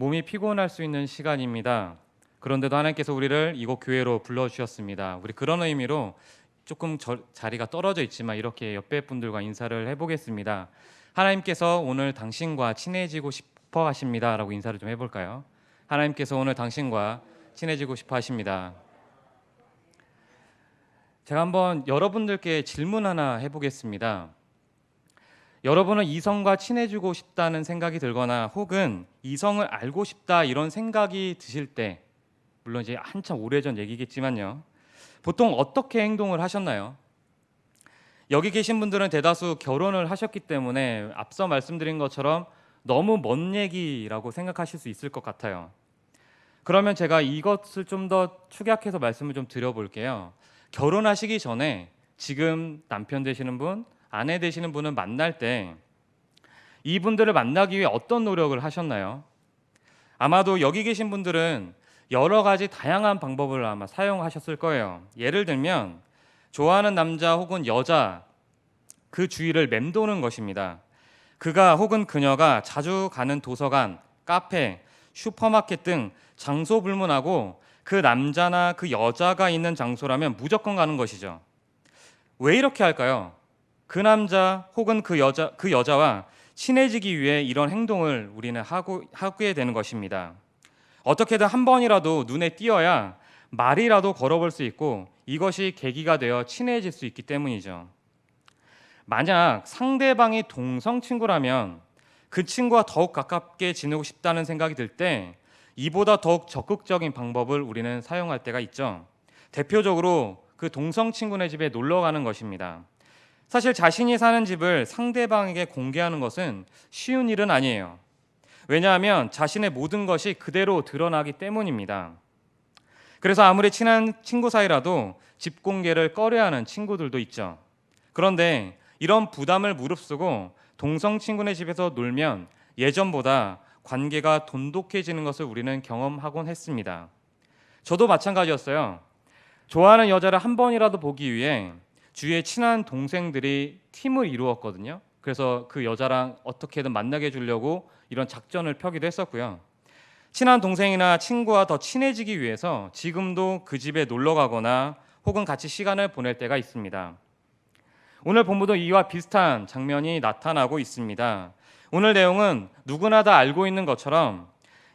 몸이 피곤할 수 있는 시간입니다. 그런데도 하나님께서 우리를 이곳 교회로 불러주셨습니다. 우리 그런 의미로 조금 자리가 떨어져 있지만 이렇게 옆에 분들과 인사를 해보겠습니다. 하나님께서 오늘 당신과 친해지고 싶어 하십니다 라고 인사를 좀 해볼까요? 하나님께서 오늘 당신과 친해지고 싶어 하십니다. 제가 한번 여러분들께 질문 하나 해보겠습니다. 여러분은 이성과 친해지고 싶다는 생각이 들거나 혹은 이성을 알고 싶다 이런 생각이 드실 때, 물론 이제 한참 오래전 얘기겠지만요, 보통 어떻게 행동을 하셨나요? 여기 계신 분들은 대다수 결혼을 하셨기 때문에 앞서 말씀드린 것처럼 너무 먼 얘기라고 생각하실 수 있을 것 같아요. 그러면 제가 이것을 좀 더 축약해서 말씀을 좀 드려볼게요. 결혼하시기 전에 지금 남편 되시는 분, 아내 되시는 분을 만날 때 이분들을 만나기 위해 어떤 노력을 하셨나요? 아마도 여기 계신 분들은 여러 가지 다양한 방법을 아마 사용하셨을 거예요. 예를 들면 좋아하는 남자 혹은 여자 그 주위를 맴도는 것입니다. 그가 혹은 그녀가 자주 가는 도서관, 카페, 슈퍼마켓 등 장소 불문하고 그 남자나 그 여자가 있는 장소라면 무조건 가는 것이죠. 왜 이렇게 할까요? 그 남자 혹은 그 여자와 친해지기 위해 이런 행동을 우리는 하게 되는 것입니다. 어떻게든 한 번이라도 눈에 띄어야 말이라도 걸어볼 수 있고 이것이 계기가 되어 친해질 수 있기 때문이죠. 만약 상대방이 동성 친구라면 그 친구와 더욱 가깝게 지내고 싶다는 생각이 들 때 이보다 더욱 적극적인 방법을 우리는 사용할 때가 있죠. 대표적으로 그 동성 친구네 집에 놀러 가는 것입니다. 사실 자신이 사는 집을 상대방에게 공개하는 것은 쉬운 일은 아니에요. 왜냐하면 자신의 모든 것이 그대로 드러나기 때문입니다. 그래서 아무리 친한 친구 사이라도 집 공개를 꺼려하는 친구들도 있죠. 그런데 이런 부담을 무릅쓰고 동성 친구네 집에서 놀면 예전보다 관계가 돈독해지는 것을 우리는 경험하곤 했습니다. 저도 마찬가지였어요. 좋아하는 여자를 한 번이라도 보기 위해 주위에 친한 동생들이 팀을 이루었거든요. 그래서 그 여자랑 어떻게든 만나게 해주려고 이런 작전을 펴기도 했었고요. 친한 동생이나 친구와 더 친해지기 위해서 지금도 그 집에 놀러 가거나 혹은 같이 시간을 보낼 때가 있습니다. 오늘 본문도 이와 비슷한 장면이 나타나고 있습니다. 오늘 내용은 누구나 다 알고 있는 것처럼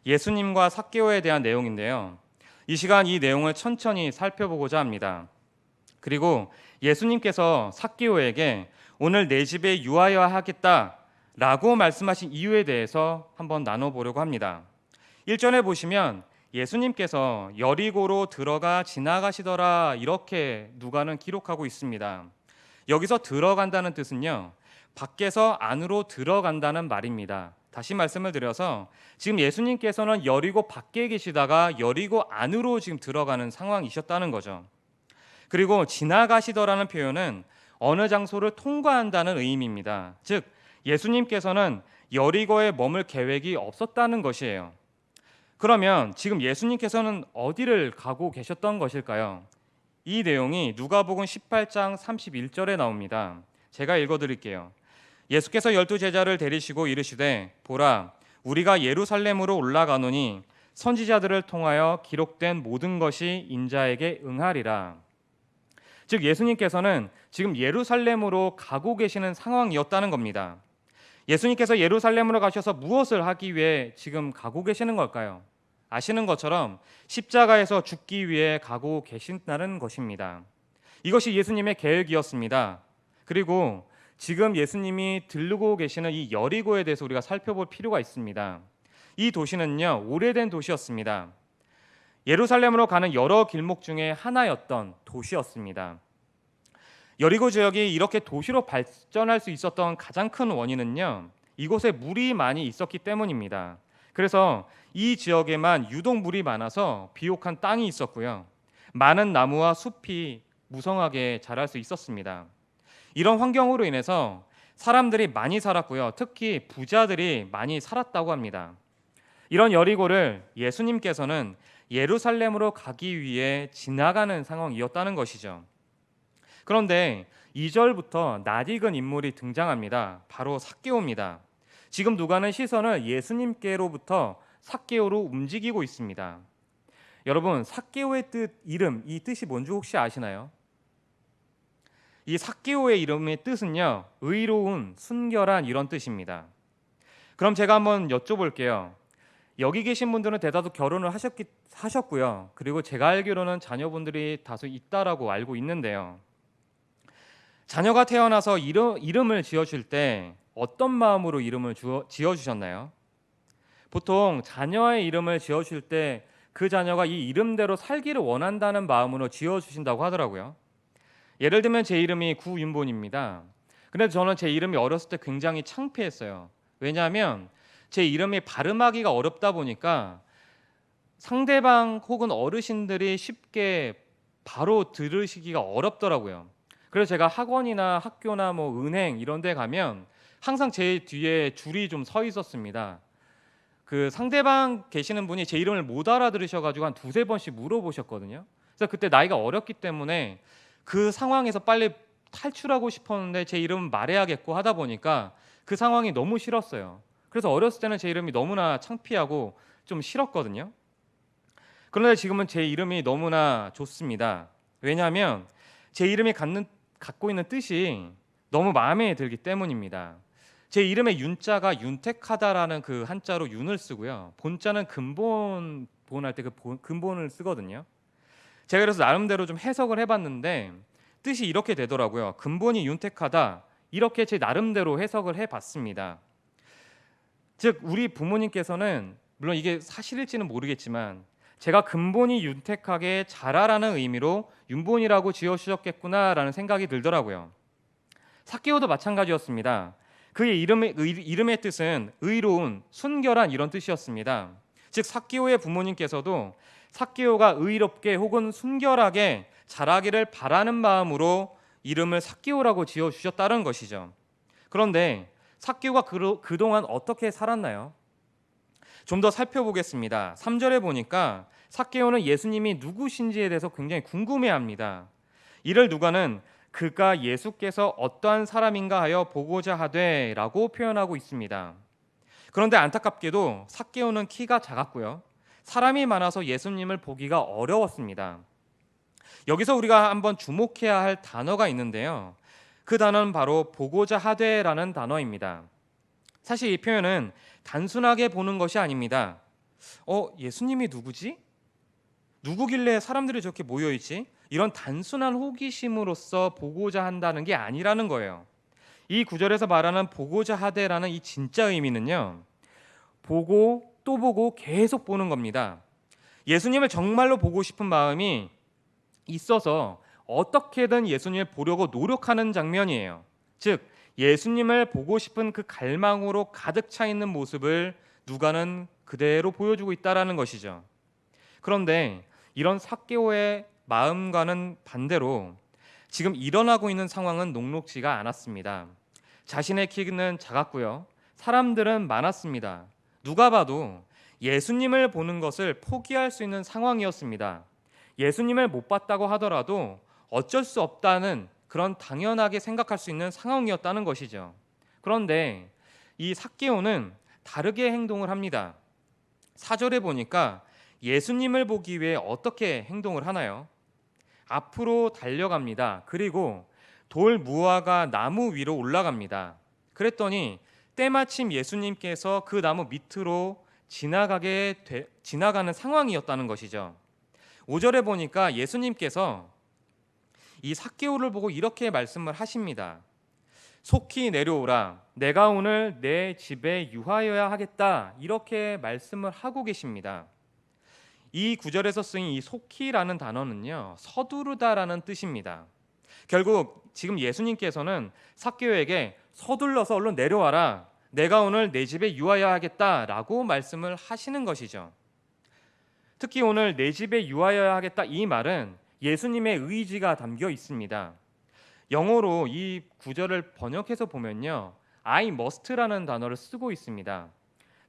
예수님과 삭개오에 대한 내용인데요. 이 시간 이 내용을 천천히 살펴보고자 합니다. 그리고 예수님께서 삭개오에게 오늘 내 집에 유하여 하겠다라고 말씀하신 이유에 대해서 한번 나눠보려고 합니다. 1절에 보시면 예수님께서 여리고로 들어가 지나가시더라 이렇게 누가는 기록하고 있습니다. 여기서 들어간다는 뜻은요, 밖에서 안으로 들어간다는 말입니다. 다시 말씀을 드려서 지금 예수님께서는 여리고 밖에 계시다가 여리고 안으로 지금 들어가는 상황이셨다는 거죠. 그리고 지나가시더라는 표현은 어느 장소를 통과한다는 의미입니다. 즉 예수님께서는 여리고에 머물 계획이 없었다는 것이에요. 그러면 지금 예수님께서는 어디를 가고 계셨던 것일까요? 이 내용이 누가복음 18장 31절에 나옵니다. 제가 읽어드릴게요. 예수께서 12 제자를 데리시고 이르시되 보라 우리가 예루살렘으로 올라가노니 선지자들을 통하여 기록된 모든 것이 인자에게 응하리라. 즉 예수님께서는 지금 예루살렘으로 가고 계시는 상황이었다는 겁니다. 예수님께서 예루살렘으로 가셔서 무엇을 하기 위해 지금 가고 계시는 걸까요? 아시는 것처럼 십자가에서 죽기 위해 가고 계신다는 것입니다. 이것이 예수님의 계획이었습니다. 그리고 지금 예수님이 들르고 계시는 이 여리고에 대해서 우리가 살펴볼 필요가 있습니다. 이 도시는요, 오래된 도시였습니다. 예루살렘으로 가는 여러 길목 중에 하나였던 도시였습니다. 여리고 지역이 이렇게 도시로 발전할 수 있었던 가장 큰 원인은요, 이곳에 물이 많이 있었기 때문입니다. 그래서 이 지역에만 유독 물이 많아서 비옥한 땅이 있었고요. 많은 나무와 숲이 무성하게 자랄 수 있었습니다. 이런 환경으로 인해서 사람들이 많이 살았고요. 특히 부자들이 많이 살았다고 합니다. 이런 여리고를 예수님께서는 예루살렘으로 가기 위해 지나가는 상황이었다는 것이죠. 그런데 2절부터 낯익은 인물이 등장합니다. 바로 삭개오입니다. 지금 누가는 시선을 예수님께로부터 삭개오로 움직이고 있습니다. 여러분, 삭개오의 이름, 이 뜻이 뭔지 혹시 아시나요? 이 삭개오의 이름의 뜻은요, 의로운, 순결한 이런 뜻입니다. 그럼 제가 한번 여쭤볼게요. 여기 계신 분들은 대다수 결혼을 하셨고요. 그리고 제가 알기로는 자녀분들이 다수 있다라고 알고 있는데요. 자녀가 태어나서 이름을 지어줄 때 어떤 마음으로 이름을 지어주셨나요? 보통 자녀의 이름을 지어줄 때 그 자녀가 이 이름대로 살기를 원한다는 마음으로 지어주신다고 하더라고요. 예를 들면 제 이름이 구윤본입니다. 그런데 저는 제 이름이 어렸을 때 굉장히 창피했어요. 왜냐하면 제 이름이 발음하기가 어렵다 보니까 상대방 혹은 어르신들이 쉽게 바로 들으시기가 어렵더라고요. 그래서 제가 학원이나 학교나 뭐 은행 이런 데 가면 항상 제 뒤에 줄이 좀 서 있었습니다. 그 상대방 계시는 분이 제 이름을 못 알아들으셔가지고 한 두세 번씩 물어보셨거든요. 그래서 그때 나이가 어렸기 때문에 그 상황에서 빨리 탈출하고 싶었는데 제 이름은 말해야겠고 하다 보니까 그 상황이 너무 싫었어요. 그래서 어렸을 때는 제 이름이 너무나 창피하고 좀 싫었거든요. 그런데 지금은 제 이름이 너무나 좋습니다. 왜냐하면 제 이름이 갖고 있는 뜻이 너무 마음에 들기 때문입니다. 제 이름의 윤자가 윤택하다라는 그 한자로 윤을 쓰고요. 본자는 근본할 때 그 근본을 쓰거든요. 제가 그래서 나름대로 좀 해석을 해봤는데 뜻이 이렇게 되더라고요. 근본이 윤택하다, 이렇게 제 나름대로 해석을 해봤습니다. 즉 우리 부모님께서는 물론 이게 사실일지는 모르겠지만 제가 근본이 윤택하게 자라라는 의미로 윤본이라고 지어주셨겠구나라는 생각이 들더라고요. 삭개오도 마찬가지였습니다. 그의 이름의 뜻은 의로운, 순결한 이런 뜻이었습니다. 즉 삭개오의 부모님께서도 삭개오가 의롭게 혹은 순결하게 자라기를 바라는 마음으로 이름을 삭개오라고 지어주셨다는 것이죠. 그런데 삭개오가 그동안 어떻게 살았나요? 좀 더 살펴보겠습니다. 3절에 보니까 삭개오는 예수님이 누구신지에 대해서 굉장히 궁금해합니다. 이를 누가는 그가 예수께서 어떠한 사람인가 하여 보고자 하되 라고 표현하고 있습니다. 그런데 안타깝게도 삭개오는 키가 작았고요. 사람이 많아서 예수님을 보기가 어려웠습니다. 여기서 우리가 한번 주목해야 할 단어가 있는데요. 그 단어는 바로 보고자 하되라는 단어입니다. 사실 이 표현은 단순하게 보는 것이 아닙니다. 예수님이 누구지? 누구길래 사람들이 저렇게 모여있지? 이런 단순한 호기심으로써 보고자 한다는 게 아니라는 거예요. 이 구절에서 말하는 보고자 하되라는 이 진짜 의미는요, 보고 또 보고 계속 보는 겁니다. 예수님을 정말로 보고 싶은 마음이 있어서 어떻게든 예수님을 보려고 노력하는 장면이에요. 즉 예수님을 보고 싶은 그 갈망으로 가득 차 있는 모습을 누가는 그대로 보여주고 있다라는 것이죠. 그런데 이런 삭개오의 마음과는 반대로 지금 일어나고 있는 상황은 녹록지가 않았습니다. 자신의 키는 작았고요. 사람들은 많았습니다. 누가 봐도 예수님을 보는 것을 포기할 수 있는 상황이었습니다. 예수님을 못 봤다고 하더라도 어쩔 수 없다는 그런 당연하게 생각할 수 있는 상황이었다는 것이죠. 그런데 이 삭개오는 다르게 행동을 합니다. 4절에 보니까 예수님을 보기 위해 어떻게 행동을 하나요? 앞으로 달려갑니다. 그리고 돌 무화과 나무 위로 올라갑니다. 그랬더니 때마침 예수님께서 그 나무 밑으로 지나가는 상황이었다는 것이죠. 5절에 보니까 예수님께서 이 삭개오를 보고 이렇게 말씀을 하십니다. 속히 내려오라. 내가 오늘 내 집에 유하여야 하겠다. 이렇게 말씀을 하고 계십니다. 이 구절에서 쓰인 이 속히라는 단어는요, 서두르다라는 뜻입니다. 결국 지금 예수님께서는 삭개오에게 서둘러서 얼른 내려와라. 내가 오늘 내 집에 유하여야 하겠다라고 말씀을 하시는 것이죠. 특히 오늘 내 집에 유하여야 하겠다 이 말은 예수님의 의지가 담겨 있습니다. 영어로 이 구절을 번역해서 보면요, I must라는 단어를 쓰고 있습니다.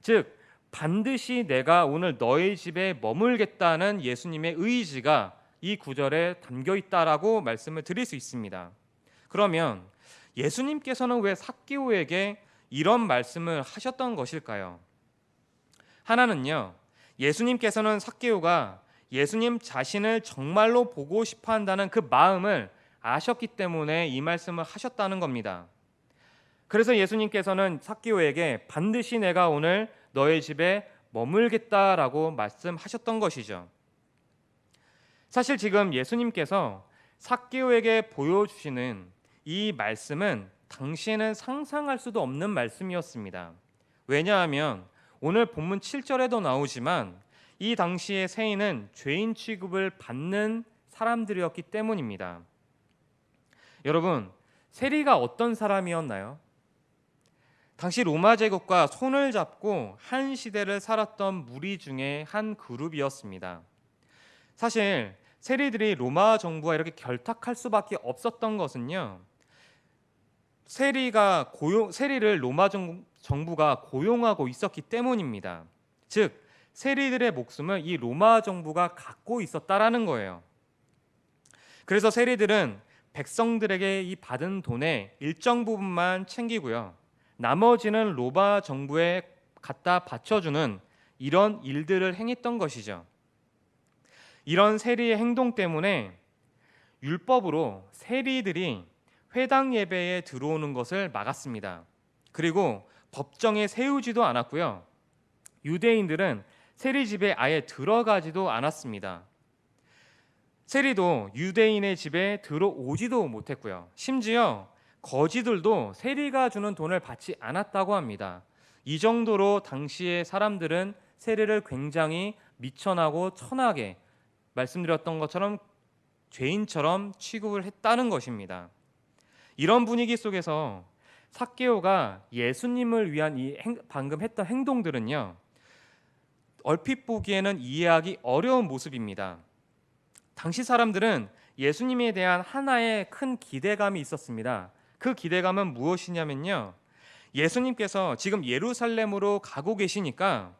즉 반드시 내가 오늘 너의 집에 머물겠다는 예수님의 의지가 이 구절에 담겨 있다라고 말씀을 드릴 수 있습니다. 그러면 예수님께서는 왜 삭개오에게 이런 말씀을 하셨던 것일까요? 하나는요, 예수님께서는 삭개오가 예수님 자신을 정말로 보고 싶어 한다는 그 마음을 아셨기 때문에 이 말씀을 하셨다는 겁니다. 그래서 예수님께서는 삭개오에게 반드시 내가 오늘 너의 집에 머물겠다라고 말씀하셨던 것이죠. 사실 지금 예수님께서 삭개오에게 보여주시는 이 말씀은 당시에는 상상할 수도 없는 말씀이었습니다. 왜냐하면 오늘 본문 7절에도 나오지만 이 당시의 세인은 죄인 취급을 받는 사람들이었기 때문입니다. 여러분, 세리가 어떤 사람이었나요? 당시 로마 제국과 손을 잡고 한 시대를 살았던 무리 중에 한 그룹이었습니다. 사실 세리들이 로마 정부와 이렇게 결탁할 수밖에 없었던 것은요, 세리를 로마 정부가 고용하고 있었기 때문입니다. 즉 세리들의 목숨을 이 로마 정부가 갖고 있었다라는 거예요. 그래서 세리들은 백성들에게 이 받은 돈의 일정 부분만 챙기고요, 나머지는 로마 정부에 갖다 바쳐주는 이런 일들을 행했던 것이죠. 이런 세리의 행동 때문에 율법으로 세리들이 회당 예배에 들어오는 것을 막았습니다. 그리고 법정에 세우지도 않았고요, 유대인들은 세리 집에 아예 들어가지도 않았습니다. 세리도 유대인의 집에 들어오지도 못했고요, 심지어 거지들도 세리가 주는 돈을 받지 않았다고 합니다. 이 정도로 당시의 사람들은 세리를 굉장히 미천하고 천하게, 말씀드렸던 것처럼 죄인처럼 취급을 했다는 것입니다. 이런 분위기 속에서 삭개오가 예수님을 위한 방금 했던 행동들은요, 얼핏 보기에는 이해하기 어려운 모습입니다. 당시 사람들은 예수님에 대한 하나의 큰 기대감이 있었습니다. 그 기대감은 무엇이냐면요, 예수님께서 지금 예루살렘으로 가고 계시니까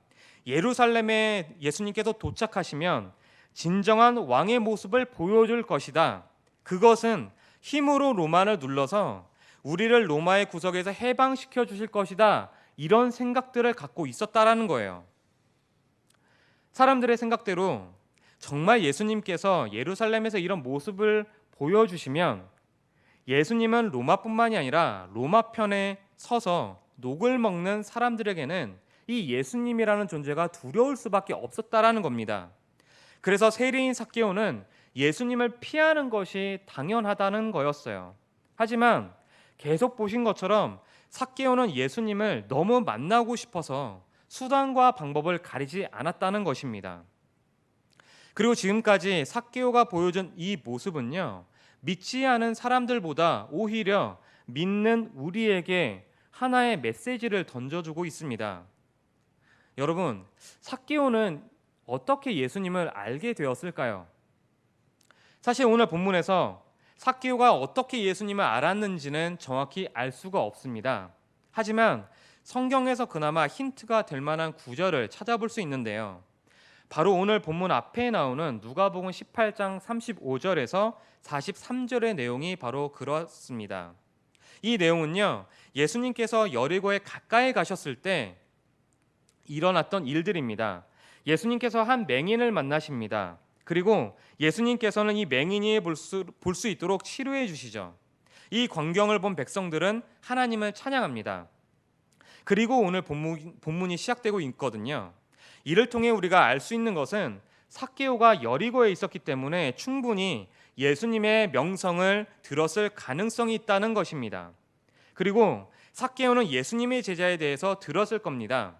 예루살렘에 예수님께서 도착하시면 진정한 왕의 모습을 보여줄 것이다. 그것은 힘으로 로마를 눌러서 우리를 로마의 구석에서 해방시켜 주실 것이다. 이런 생각들을 갖고 있었다라는 거예요. 사람들의 생각대로 정말 예수님께서 예루살렘에서 이런 모습을 보여주시면 예수님은 로마뿐만이 아니라 로마 편에 서서 녹을 먹는 사람들에게는 이 예수님이라는 존재가 두려울 수밖에 없었다라는 겁니다. 그래서 세리인 삭개오는 예수님을 피하는 것이 당연하다는 거였어요. 하지만 계속 보신 것처럼 삭개오는 예수님을 너무 만나고 싶어서 수단과 방법을 가리지 않았다는 것입니다. 그리고 지금까지 삭개오가 보여준 이 모습은요, 믿지 않은 사람들보다 오히려 믿는 우리에게 하나의 메시지를 던져주고 있습니다. 여러분, 삭개오는 어떻게 예수님을 알게 되었을까요? 사실 오늘 본문에서 삭개오가 어떻게 예수님을 알았는지는 정확히 알 수가 없습니다. 하지만 성경에서 그나마 힌트가 될 만한 구절을 찾아볼 수 있는데요, 바로 오늘 본문 앞에 나오는 누가복음 18장 35절에서 43절의 내용이 바로 그렇습니다. 이 내용은요, 예수님께서 여리고에 가까이 가셨을 때 일어났던 일들입니다. 예수님께서 한 맹인을 만나십니다. 그리고 예수님께서는 이 맹인이 볼 수 있도록 치료해 주시죠. 이 광경을 본 백성들은 하나님을 찬양합니다. 그리고 오늘 본문이 시작되고 있거든요. 이를 통해 우리가 알 수 있는 것은 삭개오가 여리고에 있었기 때문에 충분히 예수님의 명성을 들었을 가능성이 있다는 것입니다. 그리고 삭개오는 예수님의 제자에 대해서 들었을 겁니다.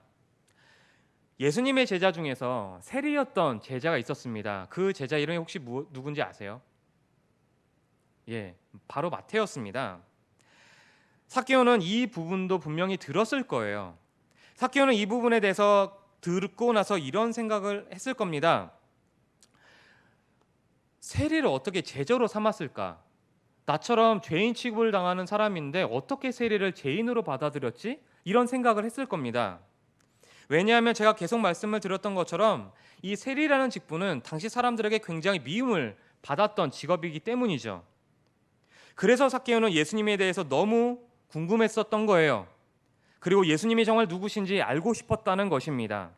예수님의 제자 중에서 세리였던 제자가 있었습니다. 그 제자 이름이 혹시 누군지 아세요? 바로 마태였습니다. 삭개오는 이 부분도 분명히 들었을 거예요. 삭개오는 이 부분에 대해서 듣고 나서 이런 생각을 했을 겁니다. 세리를 어떻게 제자로 삼았을까? 나처럼 죄인 취급을 당하는 사람인데 어떻게 세리를 죄인으로 받아들였지? 이런 생각을 했을 겁니다. 왜냐하면 제가 계속 말씀을 드렸던 것처럼 이 세리라는 직분은 당시 사람들에게 굉장히 미움을 받았던 직업이기 때문이죠. 그래서 삭개오는 예수님에 대해서 너무 궁금했었던 거예요. 그리고 예수님이 정말 누구신지 알고 싶었다는 것입니다.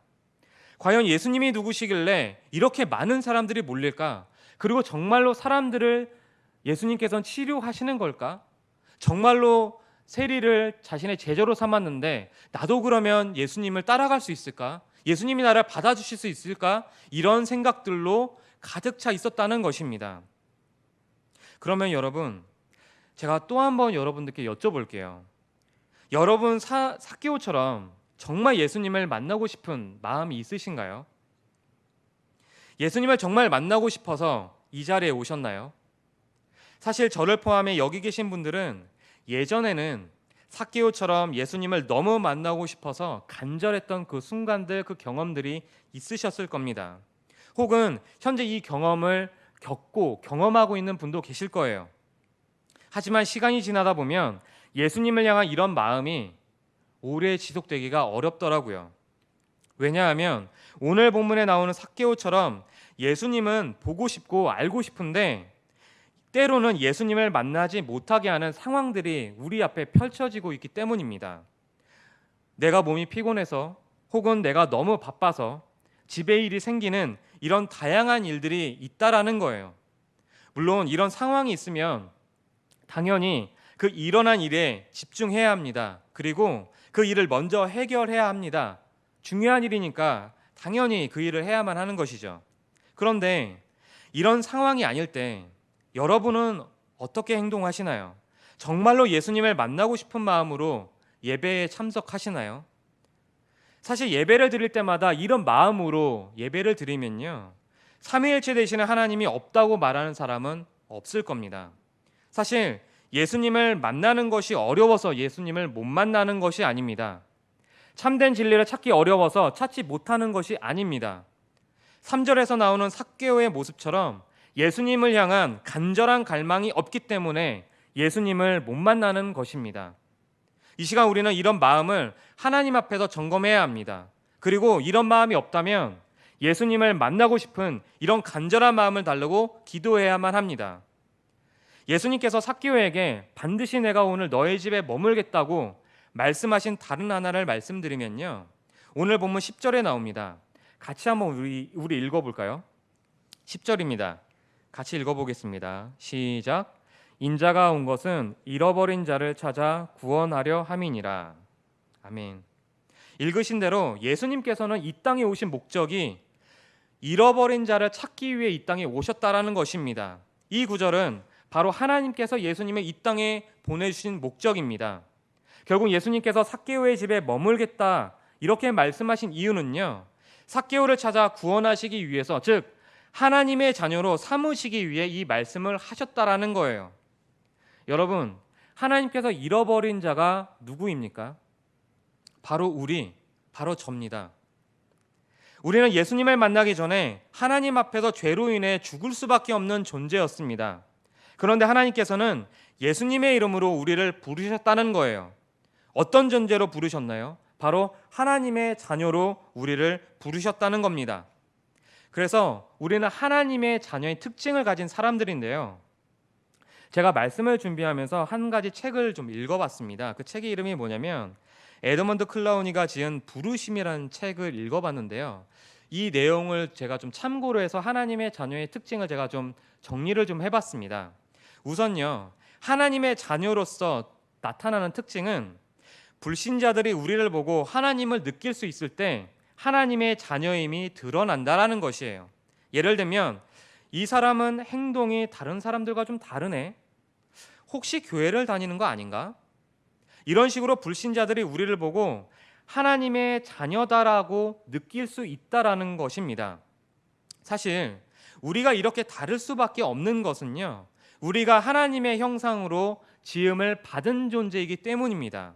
과연 예수님이 누구시길래 이렇게 많은 사람들이 몰릴까? 그리고 정말로 사람들을 예수님께서는 치료하시는 걸까? 정말로 세리를 자신의 제자로 삼았는데 나도 그러면 예수님을 따라갈 수 있을까? 예수님이 나를 받아주실 수 있을까? 이런 생각들로 가득 차 있었다는 것입니다. 그러면 여러분, 제가 또 한번 여러분들께 여쭤볼게요. 여러분 삭개오처럼 정말 예수님을 만나고 싶은 마음이 있으신가요? 예수님을 정말 만나고 싶어서 이 자리에 오셨나요? 사실 저를 포함해 여기 계신 분들은 예전에는 삭개오처럼 예수님을 너무 만나고 싶어서 간절했던 그 순간들, 그 경험들이 있으셨을 겁니다. 혹은 현재 이 경험을 겪고 경험하고 있는 분도 계실 거예요. 하지만 시간이 지나다 보면 예수님을 향한 이런 마음이 오래 지속되기가 어렵더라고요. 왜냐하면 오늘 본문에 나오는 삭개오처럼 예수님은 보고 싶고 알고 싶은데 때로는 예수님을 만나지 못하게 하는 상황들이 우리 앞에 펼쳐지고 있기 때문입니다. 내가 몸이 피곤해서 혹은 내가 너무 바빠서 집에 일이 생기는 이런 다양한 일들이 있다라는 거예요. 물론 이런 상황이 있으면 당연히 그 일어난 일에 집중해야 합니다. 그리고 그 일을 먼저 해결해야 합니다. 중요한 일이니까 당연히 그 일을 해야만 하는 것이죠. 그런데 이런 상황이 아닐 때 여러분은 어떻게 행동하시나요? 정말로 예수님을 만나고 싶은 마음으로 예배에 참석하시나요? 사실 예배를 드릴 때마다 이런 마음으로 예배를 드리면요, 삼위일체 되시는 하나님이 없다고 말하는 사람은 없을 겁니다. 사실 예수님을 만나는 것이 어려워서 예수님을 못 만나는 것이 아닙니다. 참된 진리를 찾기 어려워서 찾지 못하는 것이 아닙니다. 3절에서 나오는 삭개오의 모습처럼 예수님을 향한 간절한 갈망이 없기 때문에 예수님을 못 만나는 것입니다. 이 시간 우리는 이런 마음을 하나님 앞에서 점검해야 합니다. 그리고 이런 마음이 없다면 예수님을 만나고 싶은 이런 간절한 마음을 달라고 기도해야만 합니다. 예수님께서 삭개오에게 반드시 내가 오늘 너의 집에 머물겠다고 말씀하신 다른 하나를 말씀드리면요, 오늘 본문 10절에 나옵니다. 같이 한번 우리 읽어볼까요? 10절입니다. 같이 읽어보겠습니다. 시작. 인자가 온 것은 잃어버린 자를 찾아 구원하려 함이니라. 아멘. 읽으신 대로 예수님께서는 이 땅에 오신 목적이 잃어버린 자를 찾기 위해 이 땅에 오셨다라는 것입니다. 이 구절은 바로 하나님께서 예수님을 이 땅에 보내주신 목적입니다. 결국 예수님께서 삭개오의 집에 머물겠다 이렇게 말씀하신 이유는요, 삭개오를 찾아 구원하시기 위해서, 즉 하나님의 자녀로 삼으시기 위해 이 말씀을 하셨다라는 거예요. 여러분, 하나님께서 잃어버린 자가 누구입니까? 바로 바로 저입니다. 우리는 예수님을 만나기 전에 하나님 앞에서 죄로 인해 죽을 수밖에 없는 존재였습니다. 그런데 하나님께서는 예수님의 이름으로 우리를 부르셨다는 거예요. 어떤 존재로 부르셨나요? 바로 하나님의 자녀로 우리를 부르셨다는 겁니다. 그래서 우리는 하나님의 자녀의 특징을 가진 사람들인데요, 제가 말씀을 준비하면서 한 가지 책을 좀 읽어봤습니다. 그 책의 이름이 뭐냐면 에드먼드 클라우니가 지은 부르심이라는 책을 읽어봤는데요, 이 내용을 제가 좀 참고로 해서 하나님의 자녀의 특징을 제가 좀 정리를 좀 해봤습니다. 우선요, 하나님의 자녀로서 나타나는 특징은 불신자들이 우리를 보고 하나님을 느낄 수 있을 때 하나님의 자녀임이 드러난다라는 것이에요. 예를 들면 이 사람은 행동이 다른 사람들과 좀 다르네, 혹시 교회를 다니는 거 아닌가? 이런 식으로 불신자들이 우리를 보고 하나님의 자녀다라고 느낄 수 있다라는 것입니다. 사실 우리가 이렇게 다를 수밖에 없는 것은요, 우리가 하나님의 형상으로 지음을 받은 존재이기 때문입니다.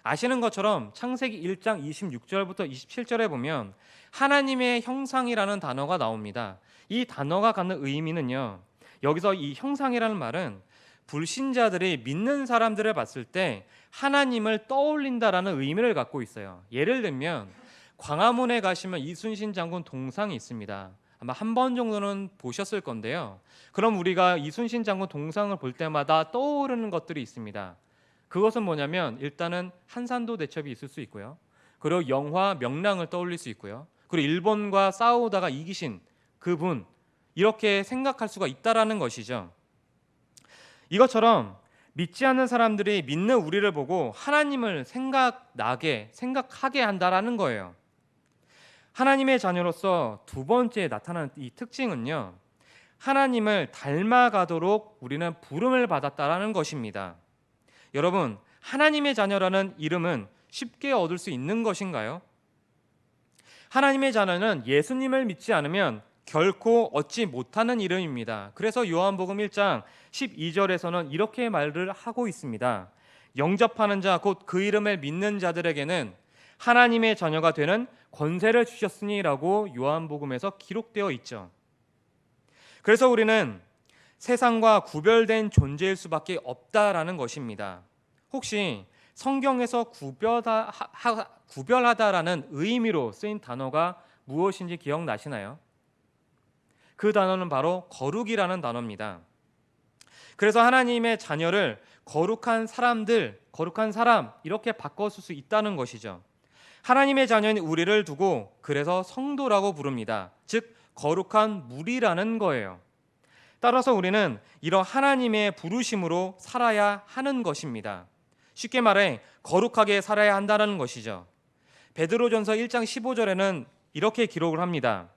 아시는 것처럼 창세기 1장 26절부터 27절에 보면 하나님의 형상이라는 단어가 나옵니다. 이 단어가 갖는 의미는요, 여기서 이 형상이라는 말은 불신자들이 믿는 사람들을 봤을 때 하나님을 떠올린다라는 의미를 갖고 있어요. 예를 들면 광화문에 가시면 이순신 장군 동상이 있습니다. 아마 한 번 정도는 보셨을 건데요, 그럼 우리가 이순신 장군 동상을 볼 때마다 떠오르는 것들이 있습니다. 그것은 뭐냐면 일단은 한산도 대첩이 있을 수 있고요, 그리고 영화 명랑을 떠올릴 수 있고요, 그리고 일본과 싸우다가 이기신 그분, 이렇게 생각할 수가 있다라는 것이죠. 이것처럼 믿지 않는 사람들이 믿는 우리를 보고 하나님을 생각하게 한다라는 거예요. 하나님의 자녀로서 두 번째 나타나는 이 특징은요, 하나님을 닮아가도록 우리는 부름을 받았다라는 것입니다. 여러분, 하나님의 자녀라는 이름은 쉽게 얻을 수 있는 것인가요? 하나님의 자녀는 예수님을 믿지 않으면 결코 얻지 못하는 이름입니다. 그래서 요한복음 1장 12절에서는 이렇게 말을 하고 있습니다. 영접하는 자, 곧 그 이름을 믿는 자들에게는 하나님의 자녀가 되는 권세를 주셨으니라고 요한복음에서 기록되어 있죠. 그래서 우리는 세상과 구별된 존재일 수밖에 없다라는 것입니다. 혹시 성경에서 구별하다라는 의미로 쓰인 단어가 무엇인지 기억나시나요? 그 단어는 바로 거룩이라는 단어입니다. 그래서 하나님의 자녀를 거룩한 사람들, 거룩한 사람 이렇게 바꿔 쓸 수 있다는 것이죠. 하나님의 자녀인 우리를 두고 그래서 성도라고 부릅니다. 즉 거룩한 무리라는 거예요. 따라서 우리는 이런 하나님의 부르심으로 살아야 하는 것입니다. 쉽게 말해 거룩하게 살아야 한다는 것이죠. 베드로전서 1장 15절에는 이렇게 기록을 합니다.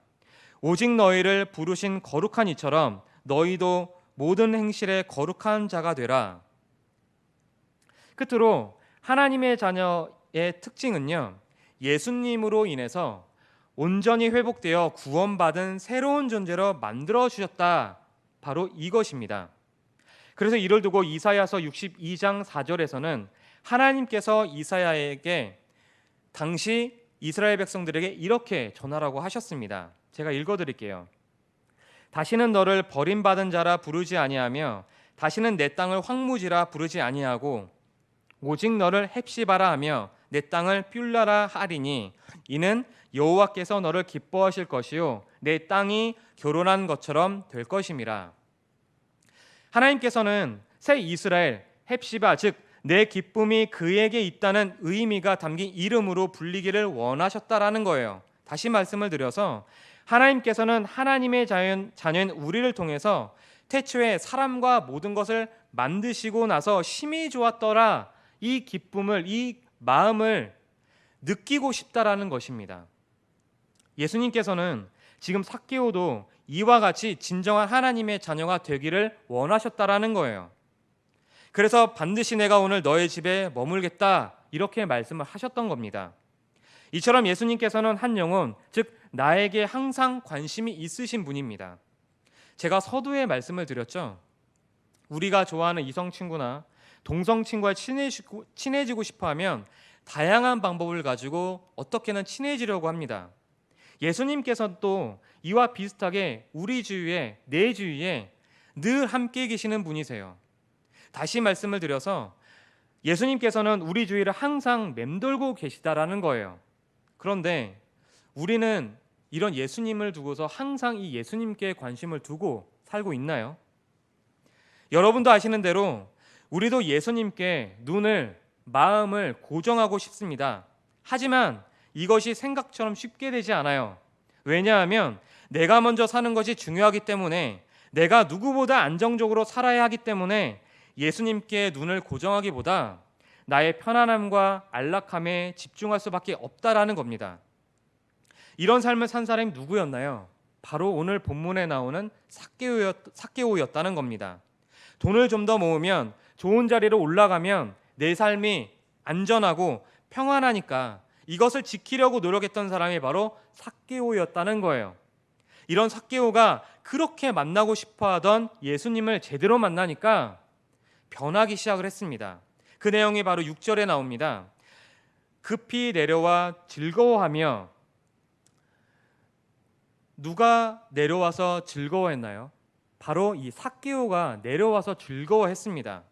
오직 너희를 부르신 거룩한 이처럼 너희도 모든 행실에 거룩한 자가 되라. 끝으로 하나님의 자녀의 특징은요, 예수님으로 인해서 온전히 회복되어 구원받은 새로운 존재로 만들어 주셨다. 바로 이것입니다. 그래서 이를 두고 이사야서 62장 4절에서는 하나님께서 이사야에게 당시 이스라엘 백성들에게 이렇게 전하라고 하셨습니다. 제가 읽어드릴게요. 다시는 너를 버림받은 자라 부르지 아니하며 다시는 내 땅을 황무지라 부르지 아니하고 오직 너를 헵시바라 하며 내 땅을 뷸라라 하리니 이는 여호와께서 너를 기뻐하실 것이요 내 땅이 결혼한 것처럼 될 것임이라. 하나님께서는 새 이스라엘 헵시바, 즉 내 기쁨이 그에게 있다는 의미가 담긴 이름으로 불리기를 원하셨다라는 거예요. 다시 말씀을 드려서 하나님께서는 하나님의 자녀인 우리를 통해서 태초에 사람과 모든 것을 만드시고 나서 심히 좋았더라, 이 기쁨을, 이 마음을 느끼고 싶다라는 것입니다. 예수님께서는 지금 삭개오도 이와 같이 진정한 하나님의 자녀가 되기를 원하셨다라는 거예요. 그래서 반드시 내가 오늘 너의 집에 머물겠다, 이렇게 말씀을 하셨던 겁니다. 이처럼 예수님께서는 한 영혼, 즉 나에게 항상 관심이 있으신 분입니다. 제가 서두에 말씀을 드렸죠. 우리가 좋아하는 이성 친구나 동성 친구와 친해지고 싶어하면 다양한 방법을 가지고 어떻게든 친해지려고 합니다. 예수님께서는 또 이와 비슷하게 우리 주위에, 내 주위에 늘 함께 계시는 분이세요. 다시 말씀을 드려서 예수님께서는 우리 주위를 항상 맴돌고 계시다라는 거예요. 그런데 우리는 이런 예수님을 두고서 항상 이 예수님께 관심을 두고 살고 있나요? 여러분도 아시는 대로 우리도 예수님께 눈을, 마음을 고정하고 싶습니다. 하지만 이것이 생각처럼 쉽게 되지 않아요. 왜냐하면 내가 먼저 사는 것이 중요하기 때문에, 내가 누구보다 안정적으로 살아야 하기 때문에 예수님께 눈을 고정하기보다 나의 편안함과 안락함에 집중할 수밖에 없다라는 겁니다. 이런 삶을 산 사람이 누구였나요? 바로 오늘 본문에 나오는 삭개오였다는 겁니다. 돈을 좀 더 모으면, 좋은 자리로 올라가면 내 삶이 안전하고 평안하니까 이것을 지키려고 노력했던 사람이 바로 삭개오였다는 거예요. 이런 삭개오가 그렇게 만나고 싶어하던 예수님을 제대로 만나니까 변하기 시작을 했습니다. 그 내용이 바로 6절에 나옵니다. 급히 내려와 즐거워하며. 누가 내려와서 즐거워했나요? 바로 이 삭개오가 내려와서 즐거워했습니다.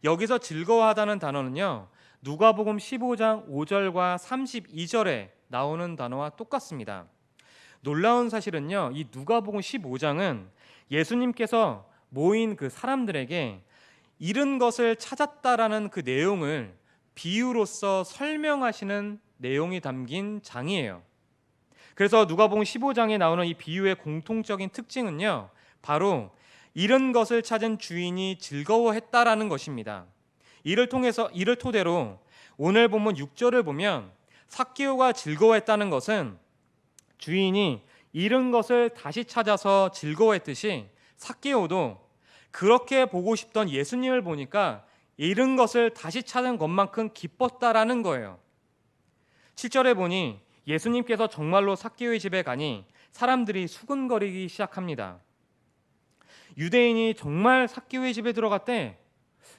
여기서 즐거워하다는 단어는요, 누가복음 15장 5절과 32절에 나오는 단어와 똑같습니다. 놀라운 사실은요, 이 누가복음 15장은 예수님께서 모인 그 사람들에게 잃은 것을 찾았다라는 그 내용을 비유로서 설명하시는 내용이 담긴 장이에요. 그래서 누가복음 15장에 나오는 이 비유의 공통적인 특징은요, 바로 잃은 것을 찾은 주인이 즐거워했다라는 것입니다. 이를 토대로 오늘 본문 6절을 보면 삭개오가 즐거워했다는 것은 주인이 잃은 것을 다시 찾아서 즐거워했듯이 삭개오도 그렇게 보고 싶던 예수님을 보니까 잃은 것을 다시 찾은 것만큼 기뻤다라는 거예요. 7절에 보니 예수님께서 정말로 삭개오의 집에 가니 사람들이 수군거리기 시작합니다. 유대인이 정말 삭개오의 집에 들어갔대?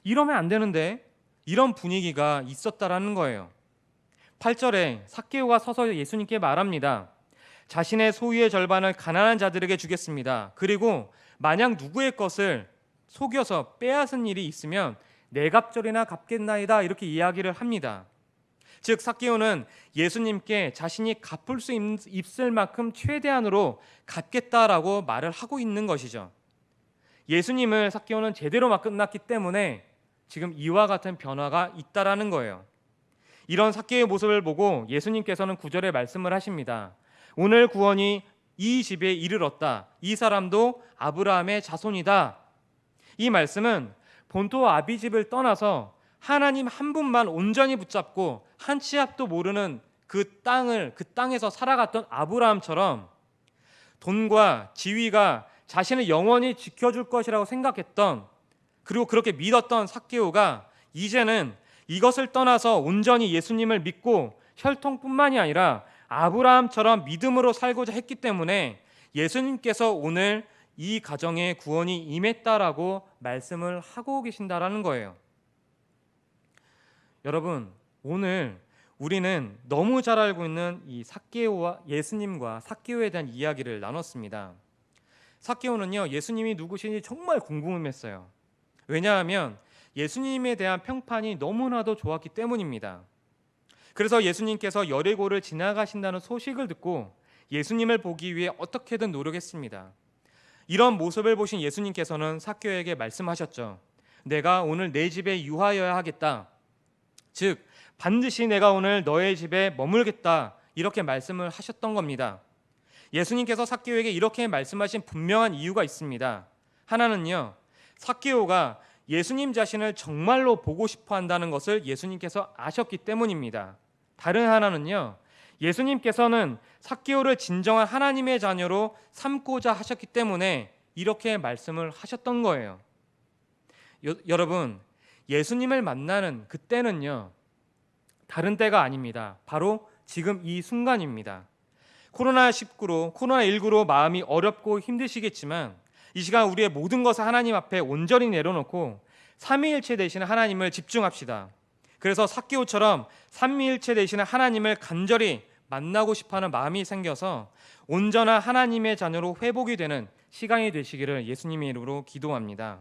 이러면 안 되는데, 이런 분위기가 있었다라는 거예요. 8절에 삭개오가 서서 예수님께 말합니다. 자신의 소유의 절반을 가난한 자들에게 주겠습니다. 그리고 만약 누구의 것을 속여서 빼앗은 일이 있으면 네 갑절이나 갚겠나이다, 이렇게 이야기를 합니다. 즉 삭개오는 예수님께 자신이 갚을 수 있을 만큼 최대한으로 갚겠다라고 말을 하고 있는 것이죠. 예수님을 삭개오는 제대로 막 끝났기 때문에 지금 이와 같은 변화가 있다라는 거예요. 이런 삭개오의 모습을 보고 예수님께서는 9절에 말씀을 하십니다. 오늘 구원이 이 집에 이르렀다. 이 사람도 아브라함의 자손이다. 이 말씀은 본토 아비집을 떠나서 하나님 한 분만 온전히 붙잡고 한 치 앞도 모르는 그 땅에서 살아갔던 아브라함처럼 돈과 지위가 자신을 영원히 지켜줄 것이라고 생각했던, 그리고 그렇게 믿었던 삭개오가 이제는 이것을 떠나서 온전히 예수님을 믿고 혈통뿐만이 아니라 아브라함처럼 믿음으로 살고자 했기 때문에 예수님께서 오늘 이 가정에 구원이 임했다라고 말씀을 하고 계신다라는 거예요. 여러분, 오늘 우리는 너무 잘 알고 있는 이 삭개오와 예수님과 삭개오에 대한 이야기를 나눴습니다. 삭개오는요, 예수님이 누구신지 정말 궁금했어요. 왜냐하면 예수님에 대한 평판이 너무나도 좋았기 때문입니다. 그래서 예수님께서 여리고를 지나가신다는 소식을 듣고 예수님을 보기 위해 어떻게든 노력했습니다. 이런 모습을 보신 예수님께서는 삭개오에게 말씀하셨죠. 내가 오늘 내 집에 유하여야 하겠다. 즉 반드시 내가 오늘 너의 집에 머물겠다, 이렇게 말씀을 하셨던 겁니다. 예수님께서 삭개오에게 이렇게 말씀하신 분명한 이유가 있습니다. 하나는요, 삭개오가 예수님 자신을 정말로 보고 싶어 한다는 것을 예수님께서 아셨기 때문입니다. 다른 하나는요, 예수님께서는 삭개오를 진정한 하나님의 자녀로 삼고자 하셨기 때문에 이렇게 말씀을 하셨던 거예요. 여러분, 예수님을 만나는 그때는요, 다른 때가 아닙니다. 바로 지금 이 순간입니다. 코로나19로 마음이 어렵고 힘드시겠지만 이 시간 우리의 모든 것을 하나님 앞에 온전히 내려놓고 삼위일체 되시는 하나님을 집중합시다. 그래서 삭개오처럼 삼위일체 되시는 하나님을 간절히 만나고 싶어하는 마음이 생겨서 온전한 하나님의 자녀로 회복이 되는 시간이 되시기를 예수님의 이름으로 기도합니다.